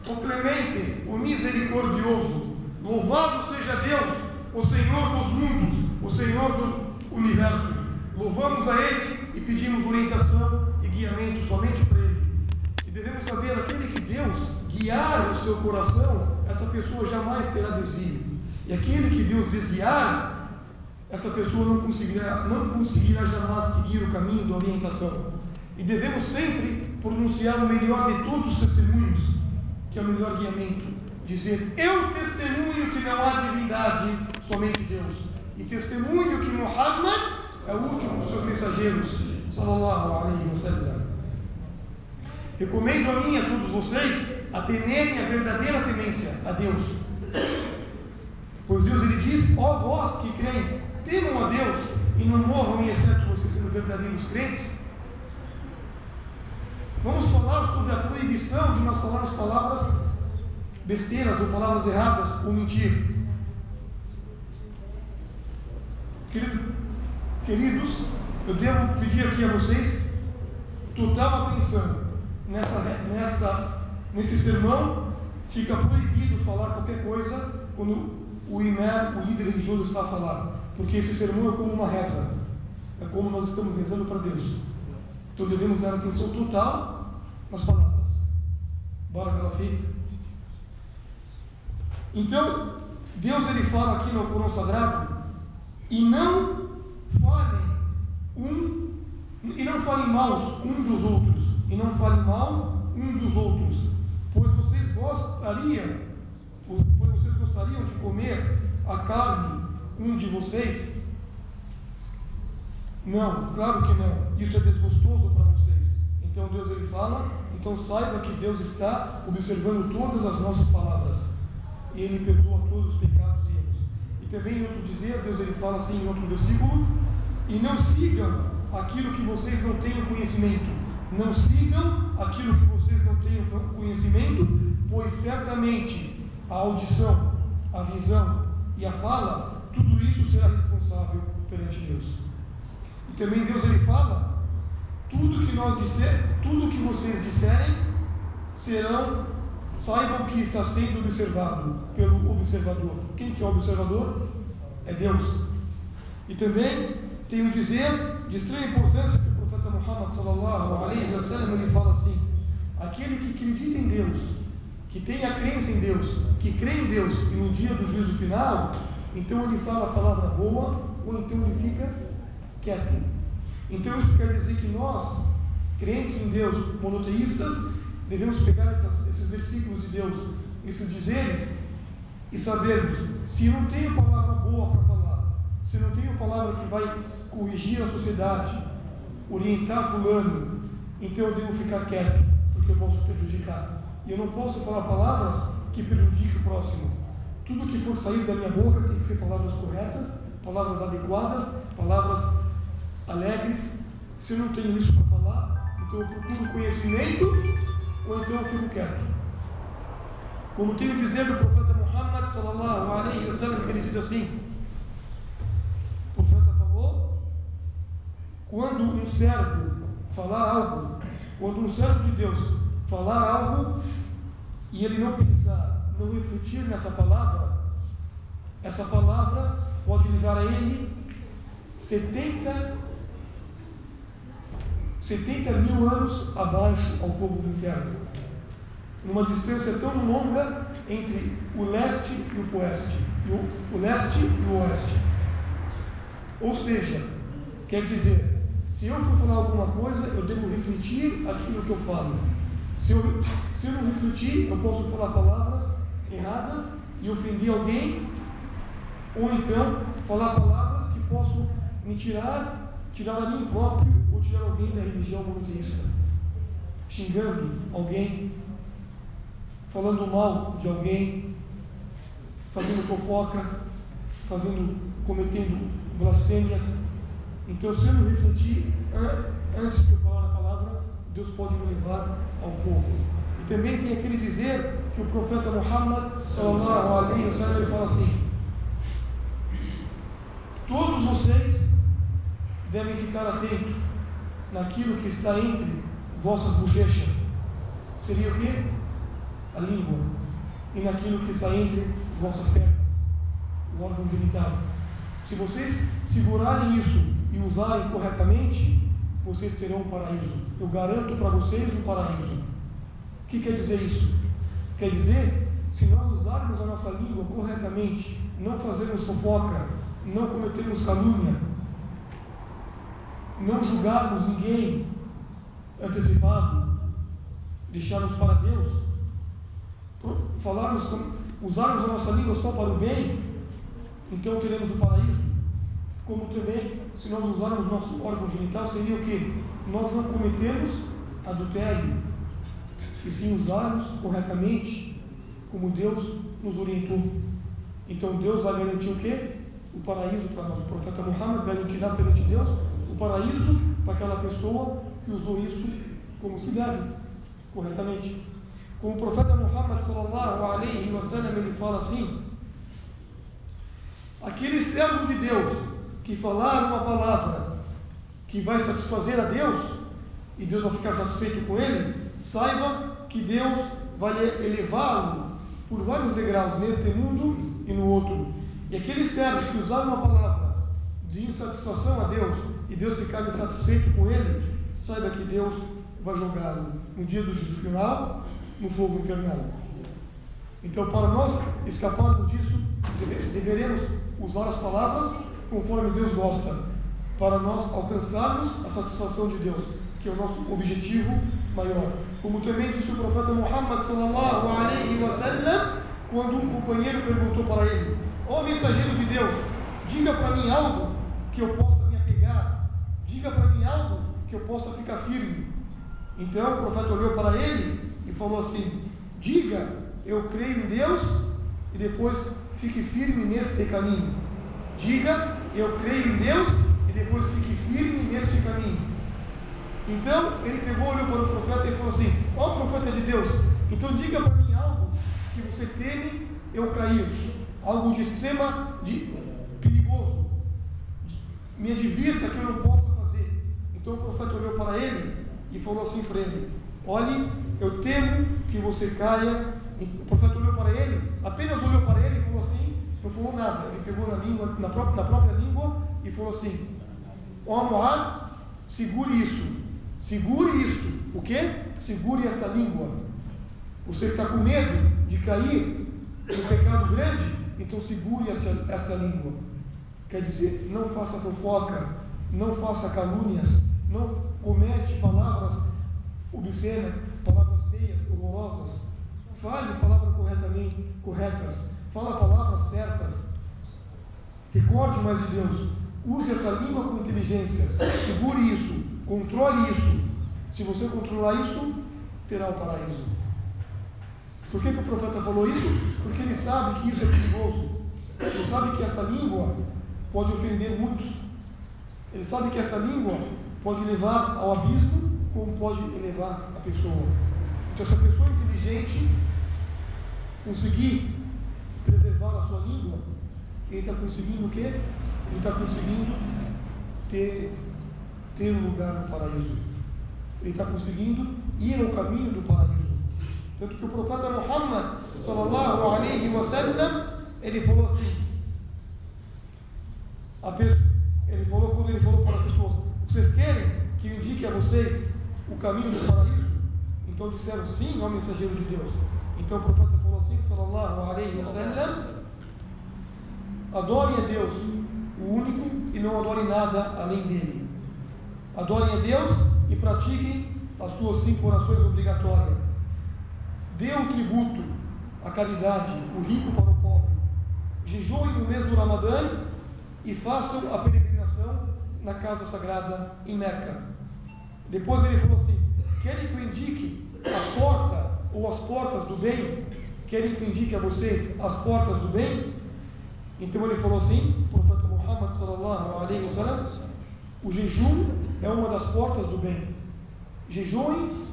o clemente, o misericordioso. Louvado seja Deus, o Senhor dos mundos, o Senhor do universo. Louvamos a Ele e pedimos orientação e guiamento somente para Ele. E devemos saber, aquele que Deus guiar o seu coração, essa pessoa jamais terá desvio. E aquele que Deus desviar, essa pessoa não conseguirá jamais seguir o caminho da orientação. E devemos sempre pronunciar o melhor de todos os testemunhos, que é o melhor guiamento. Dizer: eu testemunho que não há divindade, somente Deus. E testemunho que Muhammad é o último dos seus mensageiros, sallallahu alaihi wasallam. Recomendo a mim e a todos vocês a temerem a verdadeira temência a Deus. Pois Deus, Ele diz: ó vós que creem, temam a Deus e não morram, exceto vocês sendo verdadeiros crentes. Vamos falar sobre a proibição de nós falarmos palavras besteiras ou palavras erradas ou mentir. Queridos, eu devo pedir aqui a vocês total atenção. Nesse sermão fica proibido falar qualquer coisa quando o imã, o líder religioso, está a falar, porque esse sermão é como uma reza, é como nós estamos rezando para Deus. Então devemos dar atenção total nas palavras. Barakallahu fiik. Então Deus, Ele fala aqui no Corão Sagrado: e não falem maus um dos outros, e não falem mal um dos outros, pois vocês gostariam de comer a carne um de vocês? Não, claro que não, isso é desgostoso para vocês. Então Deus, Ele fala: então saiba que Deus está observando todas as nossas palavras, e Ele perdoa todos os pecados e erros. E também em outro dizer, Deus, Ele fala assim em outro versículo: e não sigam aquilo que vocês não tenham conhecimento. Não sigam aquilo que vocês não tenham conhecimento, pois certamente a audição, a visão e a fala, tudo isso será responsável perante Deus. E também Deus, Ele fala: tudo que vocês disserem saibam que está sendo observado pelo observador. Quem que é o observador? É Deus. E também tem um dizer de extrema importância que o profeta Muhammad sallallahu alaihi wasallam, ele fala assim: aquele que acredita em Deus, que tem a crença em Deus, que crê em Deus e no dia do juízo final, então ele fala a palavra boa, ou então ele fica quieto. Então isso quer dizer que nós, crentes em Deus, monoteístas, devemos pegar esses versículos de Deus, esses dizeres, e sabermos: se não tenho palavra boa para falar, se não tenho palavra que vai corrigir a sociedade, orientar fulano, então eu devo ficar quieto, porque eu posso prejudicar. E eu não posso falar palavras que prejudiquem o próximo. Tudo que for sair da minha boca tem que ser palavras corretas, palavras adequadas, palavras alegres. Se eu não tenho isso para falar, então eu procuro conhecimento, ou então eu fico quieto. Como tem o dizer do profeta Muhammad sallallahu alaihi wasallam, que ele diz assim: o profeta falou: quando um servo falar algo, quando um servo de Deus falar algo e ele não pensar, não refletir nessa palavra, essa palavra pode levar a ele 70 mil anos abaixo ao fogo do inferno, numa distância tão longa entre o leste e o oeste, o leste e o oeste. Ou seja, quer dizer, se eu for falar alguma coisa, eu devo refletir aquilo que eu falo. Se eu não refletir, eu posso falar palavras erradas e ofender alguém, ou então falar palavras que possam me tirar a mim próprio, ou tirar alguém da religião monoteísta, xingando alguém, falando mal de alguém, fazendo fofoca, cometendo blasfêmias. Então, se eu não refletir antes de eu falar a palavra, Deus pode me levar ao fogo. E também tem aquele dizer que o profeta Muhammad sallallahu alaihi wasallam, ele fala assim: todos vocês devem ficar atentos naquilo que está entre vossas bochechas. Seria o quê? a língua, e naquilo que está entre vossas pernas, o órgão genital. Se vocês segurarem isso e usarem corretamente, vocês terão um paraíso. Eu garanto para vocês um paraíso. O que quer dizer isso? Quer dizer, se nós usarmos a nossa língua corretamente, não fazermos fofoca, não cometermos calúnia, não julgarmos ninguém antecipado, deixarmos para Deus, usarmos a nossa língua só para o bem, então teremos o paraíso. Como também, se nós usarmos nosso órgão genital, seria o quê? Nós não cometemos adultério, e sim usarmos corretamente, como Deus nos orientou. Então Deus vai garantir o quê? O paraíso para nós. O profeta Muhammad garantirá perante Deus o paraíso para aquela pessoa que usou isso como se deve, corretamente. Como o profeta Muhammad sallallahu alaihi wa sallam, ele fala assim: aqueles servos de Deus que falaram uma palavra que vai satisfazer a Deus, e Deus vai ficar satisfeito com ele, saiba que Deus vai elevá-lo por vários degraus neste mundo e no outro. E aqueles servos que usaram uma palavra de insatisfação a Deus, e Deus ficar insatisfeito com ele, saiba que Deus vai jogá-lo no dia do juízo final, no fogo infernal. Então, para nós escaparmos disso, deveremos usar as palavras conforme Deus gosta, para nós alcançarmos a satisfação de Deus, que é o nosso objetivo maior. Como também disse o profeta Muhammad sallallahu alaihi wa sallam, quando um companheiro perguntou para ele: ó mensageiro de Deus, diga para mim algo que eu possa me apegar, diga para mim algo que eu possa ficar firme. Então o profeta olhou para ele e falou assim: diga, eu creio em Deus, e depois fique firme neste caminho. Diga, eu creio em Deus, e depois fique firme neste caminho. Então ele pegou, olhou para o profeta e falou assim: ó profeta de Deus, então diga para mim algo que você teme eu cair, algo de perigoso, me advirta que eu não possa fazer. Então o profeta olhou para ele e falou assim para ele: olhe, eu temo que você caia. O profeta olhou para ele, apenas olhou para ele e falou assim, não falou nada. Ele pegou na própria língua e falou assim: ó Muad, segure isso, segure isto. O que? Segure esta língua. Você está com medo de cair em pecado grande? Então segure esta língua. Quer dizer, não faça fofoca, não faça calúnias, não comete palavras obscenas, palavras feias, horrorosas. Fale palavras corretas, fala palavras certas. Recorde mais de Deus. Use essa língua com inteligência. Segure isso, controle isso. Se você controlar isso, terá o paraíso. Por que o profeta falou isso? Porque ele sabe que isso é perigoso. Ele sabe que essa língua pode ofender muitos. Ele sabe que essa língua pode levar ao abismo, como pode elevar a pessoa. Então, se a pessoa inteligente conseguir preservar a sua língua, ele está conseguindo o quê? Ele está conseguindo ter um lugar no paraíso. Ele está conseguindo ir ao caminho do paraíso. Tanto que o profeta Muhammad sallallahu alaihi wa sallam, ele falou assim, quando ele falou para as pessoas: vocês querem que eu indique a vocês o caminho do paraíso? Então disseram: sim, ó mensageiro de Deus. Então o profeta falou assim, sallallahu alaihi wa sallam: adorem a Deus, o único, e não adorem nada além dele. Adorem a Deus e pratiquem as suas 5 orações obrigatórias. Dê o tributo, a caridade, o rico para o pobre. Jejuem no mês do Ramadã e façam a peregrinação na casa sagrada em Meca. Depois ele falou assim: querem que eu indique a porta ou as portas do bem? Querem que eu indique a vocês as portas do bem? Então ele falou assim, o profeta Muhammad sallallahu alaihi wa sallam: o jejum é uma das portas do bem. Jejuem,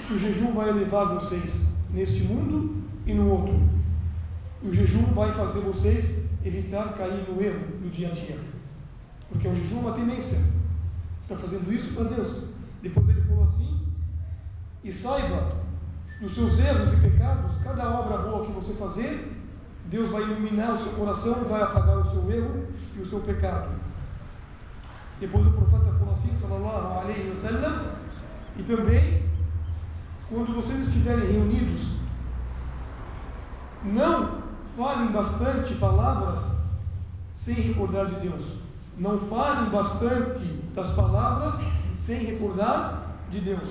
que o jejum vai elevar vocês neste mundo e no outro. E o jejum vai fazer vocês evitar cair no erro no dia a dia. Porque o jejum é uma tendência. Você está fazendo isso para Deus. Depois ele falou assim: e saiba dos seus erros e pecados, cada obra boa que você fazer, Deus vai iluminar o seu coração e vai apagar o seu erro e o seu pecado. Depois o profeta falou assim, sallallahu alaihi wasallam, e também, quando vocês estiverem reunidos, não falem bastante palavras sem recordar de Deus. Não falem bastante das palavras sem recordar de Deus.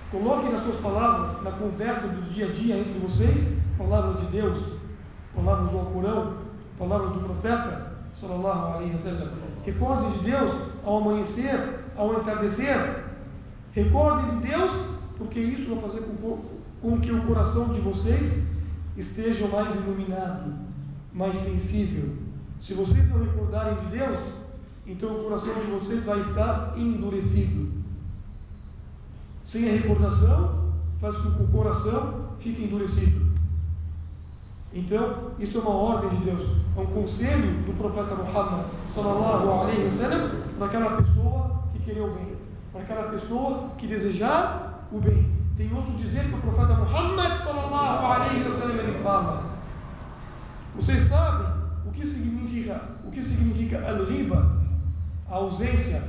Coloquem nas suas palavras, na conversa do dia a dia entre vocês, palavras de Deus, palavras do Alcorão, palavras do profeta, sallallahu alaihi wasallam. Recordem de Deus ao amanhecer, ao entardecer. Recordem de Deus, porque isso vai fazer com que o coração de vocês esteja mais iluminado, mais sensível. Se vocês não recordarem de Deus, então o coração de vocês vai estar endurecido. Sem a recordação, faz com que o coração fique endurecido. Então, isso é uma ordem de Deus, é um conselho do profeta Muhammad sallallahu alaihi wasallam para aquela pessoa que querer o bem, para aquela pessoa que desejar o bem. Tem outro dizer que o profeta Muhammad sallallahu alaihi wasallam ele fala: vocês sabem o que significa al-riba, a ausência?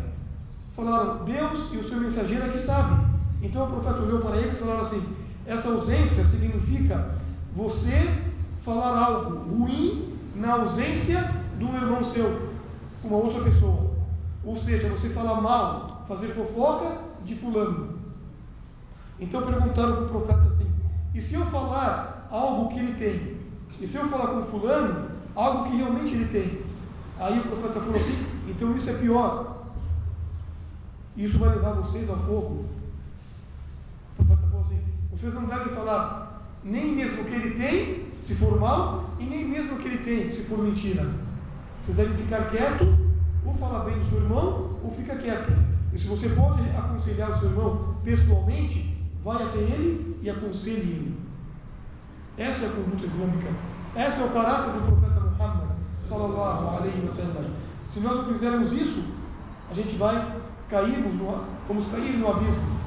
Falaram, Deus e o seu mensageiro é que sabem. Então o profeta olhou para eles e falaram assim: essa ausência significa você falar algo ruim na ausência do irmão seu, com uma outra pessoa. Ou seja, você falar mal, fazer fofoca de fulano. Então perguntaram para o profeta assim: e se eu falar algo que ele tem? E se eu falar com fulano algo que realmente ele tem? Aí o profeta falou assim: então isso é pior. Isso vai levar vocês ao fogo. O profeta falou assim: vocês não devem falar nem mesmo o que ele tem, se for mal, e nem mesmo o que ele tem, se for mentira. Vocês devem ficar quieto, ou falar bem do seu irmão, ou fica quieto. E se você pode aconselhar o seu irmão pessoalmente, vai até ele e aconselhe ele. Essa é a conduta islâmica. Esse é o caráter do profeta Muhammad sallallahu alaihi wasallam. Se nós não fizermos isso, a gente vai vamos cair no abismo.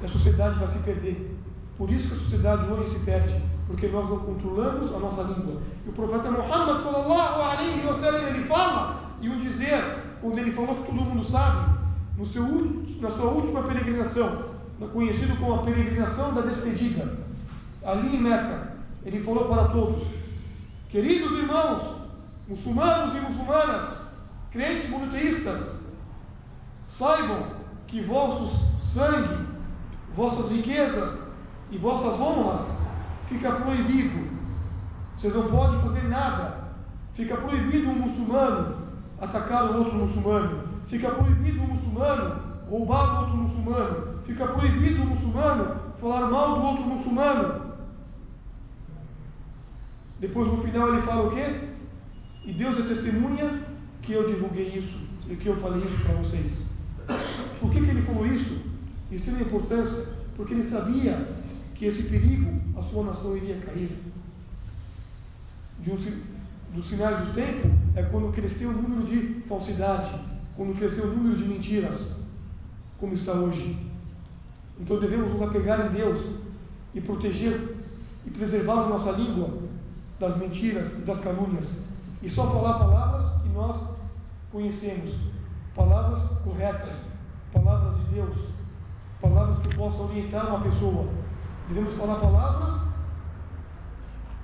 E a sociedade vai se perder. Por isso que a sociedade hoje se perde, porque nós não controlamos a nossa língua. E o profeta Muhammad sallallahu alaihi wasallam ele fala, e um dizer, quando ele falou que todo mundo sabe, na sua última peregrinação, conhecido como a peregrinação da despedida, ali em Meca, ele falou para todos: queridos irmãos, muçulmanos e muçulmanas, crentes monoteístas, saibam que vosso sangue, vossas riquezas e vossas honras fica proibido. Vocês não podem fazer nada. Fica proibido um muçulmano atacar o outro muçulmano. Fica proibido um muçulmano roubar o outro muçulmano. Fica proibido um muçulmano falar mal do outro muçulmano. Depois no final ele fala o quê? E Deus é testemunha que eu divulguei isso e que eu falei isso para vocês. Por que ele falou isso? Isso tem uma importância, porque ele sabia que esse perigo, a sua nação iria cair. Dos sinais do tempo é quando cresceu o número de falsidade, quando cresceu o número de mentiras, como está hoje. Então devemos nos apegar em Deus e proteger e preservar a nossa língua das mentiras e das calúnias, e só falar palavras que nós conhecemos, palavras corretas, palavras de Deus, palavras que possam orientar uma pessoa. Devemos falar palavras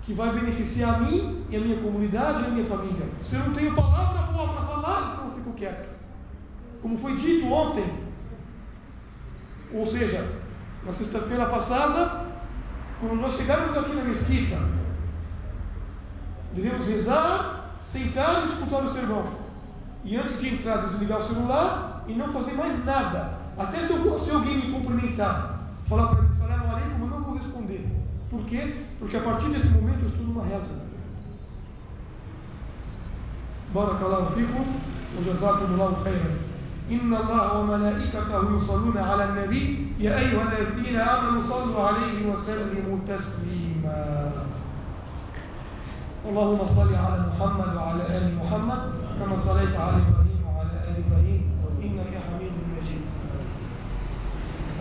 que vai beneficiar a mim e a minha comunidade e a minha família. Se eu não tenho palavra boa para falar, então eu fico quieto. Como foi dito ontem, ou seja, na sexta-feira passada, quando nós chegarmos aqui na mesquita, devemos rezar, sentar e escutar o sermão. E antes de entrar, desligar o celular e não fazer mais nada. Até se alguém me cumprimentar, falar para mim, salam aleikum, eu não vou responder. Por quê? Porque a partir desse momento eu estou numa reza. Barakallahu fikum wa jazakumullahu khairan. Inna Allah wa malaikatahu yusalluna ala an-nabi ya ayyuhalladhina amanu sallu alayhi wa sallimu taslima. اللهم صل على محمد وعلى آل محمد كما صليت على إبراهيم وعلى آل إبراهيم إنك حميد مجيد.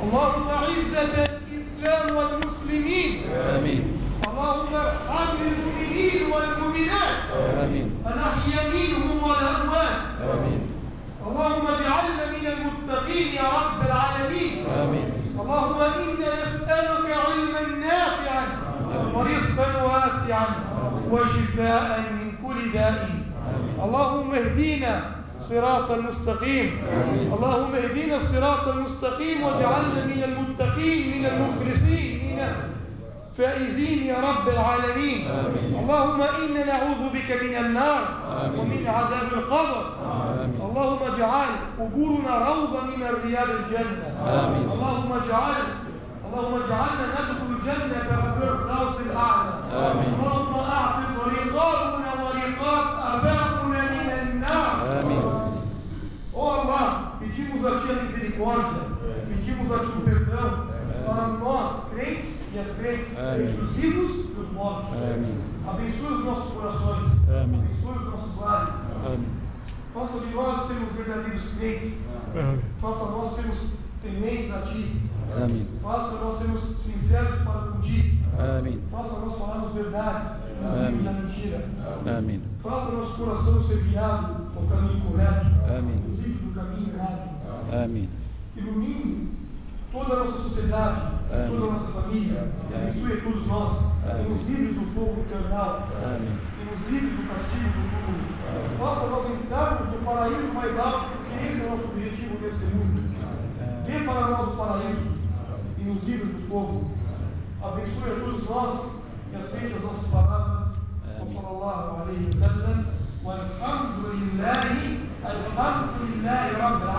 اللهم أعز الإسلام الإسلام والمسلمين. آمين. اللهم ارحم المؤمنين والمؤمنات آمين. الأحياء منهم والأموات. آمين. اللهم اجعلنا من المتقين يا رب العالمين. آمين. اللهم إنا نسألك علما نافعا ورزقا واسعا وشفاء من كل داء. اللهم اهدينا صراط المستقيم. اللهم اهدينا الصراط المستقيم واجعلنا من المتقين من المخلصين من فائزين يا رب العالمين. اللهم إنا نعوذ بك من النار ومن عذاب القبر. اللهم اجعل قبورنا روضة من رياض الجنة. اللهم اجعلنا ندخل الجنة الفردوس الأعلى. اللهم أعتق رقابنا ورقاب آبائنا من النار. Oh Allah, pedimos a Ti a misericórdia, pedimos a Ti o perdão para nós, crentes e as crentes, entre os vivos e os mortos. Abençoe os nossos corações, abençoe os nossos lares. Faça de nós sermos verdadeiros crentes. Faça nós sermos tementes a Ti. Faça nós sermos sinceros para contigo. Faça nós falarmos verdades, não da mentira. Faça nosso coração ser guiado ao caminho correto, nos livre do caminho errado. Ilumine toda a nossa sociedade, toda a nossa família. Abençoe todos nós e nos livre do fogo infernal e nos livre do castigo do túmulo. Faça nós entrarmos no paraíso mais alto, porque esse é o nosso objetivo nesse mundo. Dê para nós o paraíso e nos livre do fogo. Abençoe a todos nós e aceite as nossas palavras. Sallallahu alaihi wa sallam. Walhamdulillahi, alhamdulillahi rabbil alamin.